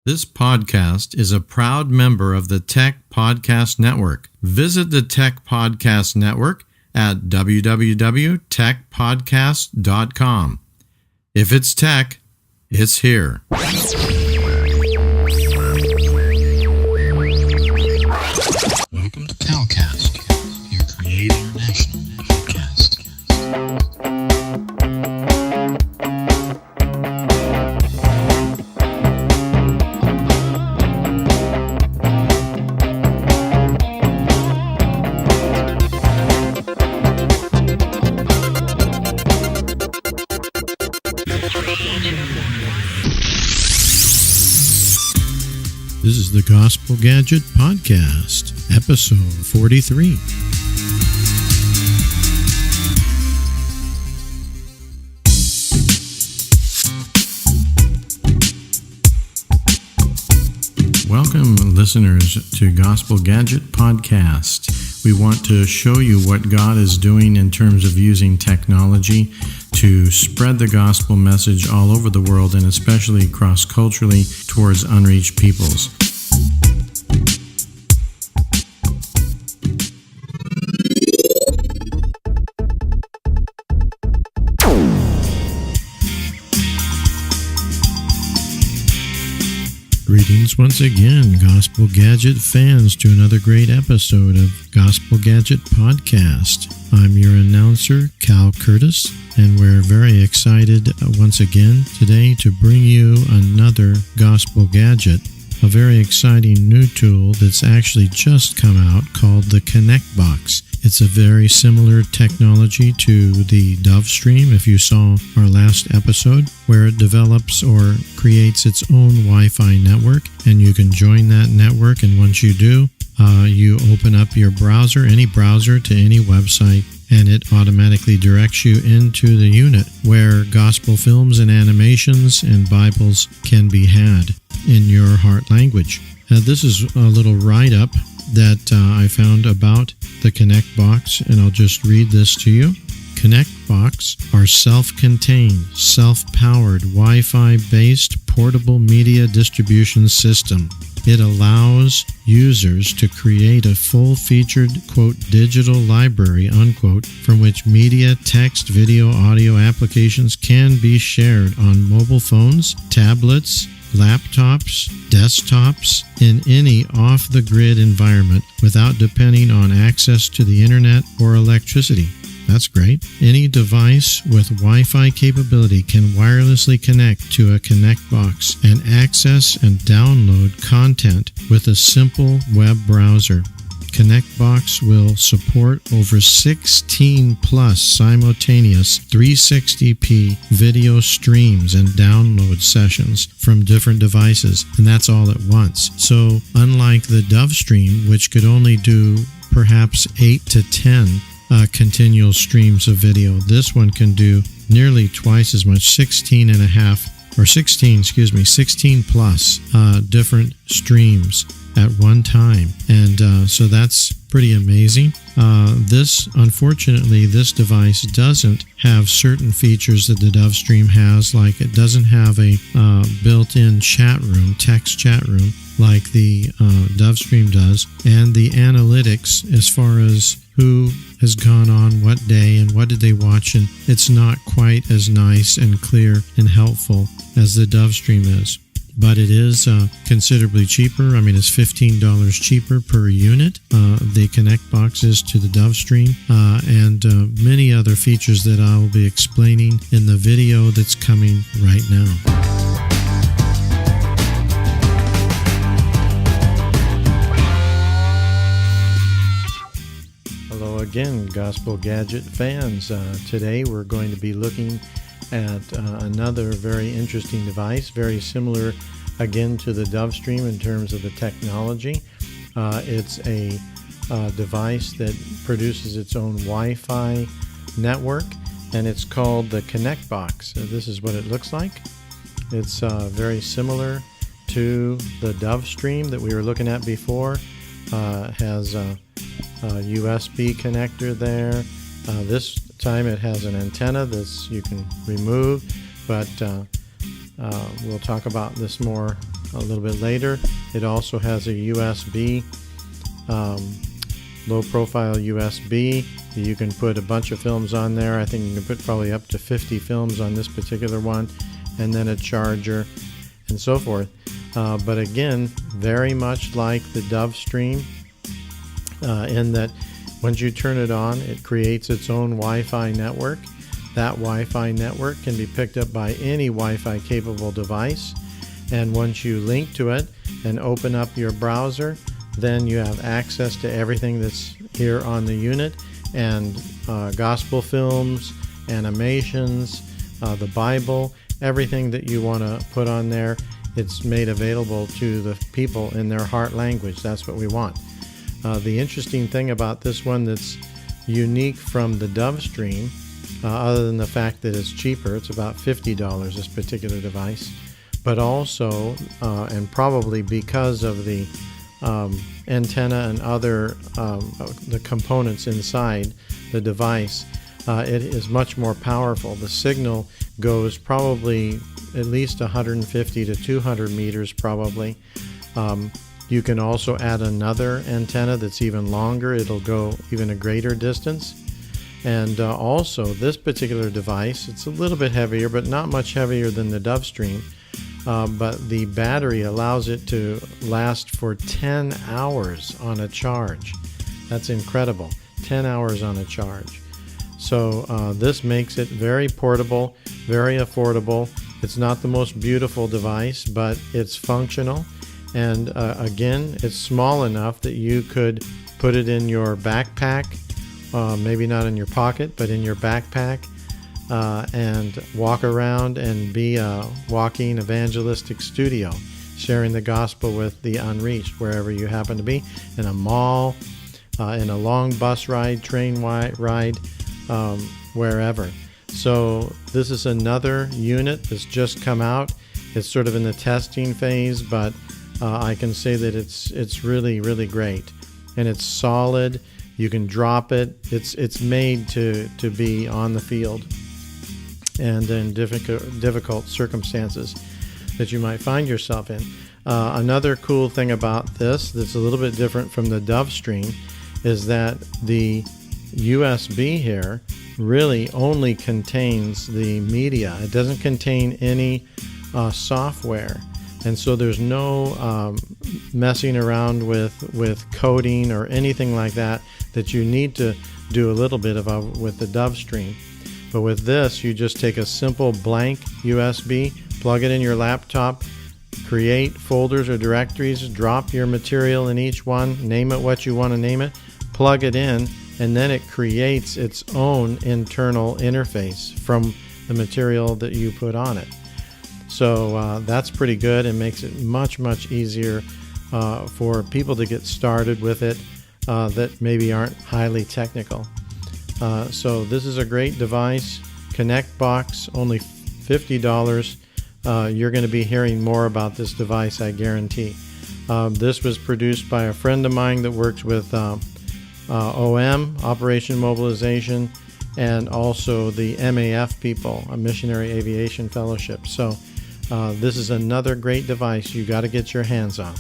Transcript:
This podcast is a proud member of the Tech Podcast Network. Visit the Tech Podcast Network at www.techpodcast.com. If it's tech, it's here. Welcome to CalCast, your Create International podcast. This is the Gospel Gadget Podcast, episode 43. Welcome, listeners, to Gospel Gadget Podcast. We want to show you what God is doing in terms of using technology to spread the gospel message all over the world and especially cross-culturally towards unreached peoples. Greetings once again, Gospel Gadget fans, to another great episode of Gospel Gadget Podcast. I'm your announcer, Cal Curtis, and we're very excited once again today to bring you another Gospel Gadget, a very exciting new tool that's actually just come out called the Connect Box. It's a very similar technology to the Dove Stream, if you saw our last episode, where it develops or creates its own Wi-Fi network, and you can join that network, and once you do, you open up your browser, any browser, to any website, and it automatically directs you into the unit where gospel films and animations and Bibles can be had in your heart language. This is a little write-up that I found about the Connect Box, and I'll just read this to you. Connect Box are self-contained, self-powered, Wi-Fi based portable media distribution system. It allows users to create a full-featured, quote, digital library, unquote, from which media, text, video, audio applications can be shared on mobile phones, tablets, laptops, desktops, in any off-the-grid environment without depending on access to the internet or electricity. That's great. Any device with Wi-Fi capability can wirelessly connect to a Connect Box and access and download content with a simple web browser. Connect Box will support over 16 plus simultaneous 360p video streams and download sessions from different devices, and that's all at once. So unlike the Dove Stream, which could only do perhaps 8 to 10 continual streams of video, this one can do nearly twice as much, 16 plus different streams at one time, and so that's pretty amazing. Unfortunately, this device doesn't have certain features that the Dove Stream has, like it doesn't have a built-in chat room, text chat room, like the Dove Stream does, and the analytics as far as who has gone on what day and what did they watch, and it's not quite as nice and clear and helpful as the Dove Stream is. But it is considerably cheaper. I mean, it's $15 cheaper per unit. The Connect Box is to the Dove Stream, and many other features that I will be explaining in the video that's coming right now. Hello again, Gospel Gadget fans. Today we're going to be looking at another very interesting device, very similar again to the Dove Stream in terms of the technology. It's a device that produces its own Wi-Fi network, and it's called the Connect Box. This is what it looks like. It's very similar to the Dove Stream that we were looking at before. Has a USB connector there. This time it has an antenna that you can remove, but We'll talk about this more a little bit later. It also has a USB, low-profile USB. You can put a bunch of films on there. I think you can put probably up to 50 films on this particular one, and then a charger and so forth. But again, very much like the Dove Stream, in that once you turn it on, it creates its own Wi-Fi network. That Wi-Fi network can be picked up by any Wi-Fi capable device. And once you link to it and open up your browser, then you have access to everything that's here on the unit, and gospel films, animations, the Bible, everything that you want to put on there. It's made available to the people in their heart language. That's what we want. The interesting thing about this one that's unique from the Dove Stream, other than the fact that it's cheaper, it's about $50, this particular device, but also, and probably because of the antenna and other the components inside the device, it is much more powerful. The signal goes probably at least 150 to 200 meters probably. You can also add another antenna that's even longer. It'll go even a greater distance. And also this particular device, it's a little bit heavier, but not much heavier than the Dove Stream. But the battery allows it to last for 10 hours on a charge. That's incredible. 10 hours on a charge. So this makes it very portable, very affordable. It's not the most beautiful device, but it's functional. And again, it's small enough that you could put it in your backpack, maybe not in your pocket, but in your backpack, and walk around and be a walking evangelistic studio, sharing the gospel with the unreached wherever you happen to be, in a mall, in a long bus ride, train ride, wherever. So this is another unit that's just come out. It's sort of in the testing phase, but I can say that it's really, really great. And it's solid. You can drop it. It's made to be on the field and in difficult circumstances that you might find yourself in. Another cool thing about this that's a little bit different from the Dove Stream is that the USB here really only contains the media. It doesn't contain any software. And so there's no messing around with coding or anything like that you need to do a little bit of with the Dove Stream. But with this, you just take a simple blank USB, plug it in your laptop, create folders or directories, drop your material in each one, name it what you want to name it, plug it in, and then it creates its own internal interface from the material that you put on it. So that's pretty good and makes it much, much easier for people to get started with it that maybe aren't highly technical. So this is a great device. Connect box, only $50. You're going to be hearing more about this device, I guarantee. This was produced by a friend of mine that works with OM, Operation Mobilization, and also the MAF people, a Missionary Aviation Fellowship. So this is another great device you got to get your hands on.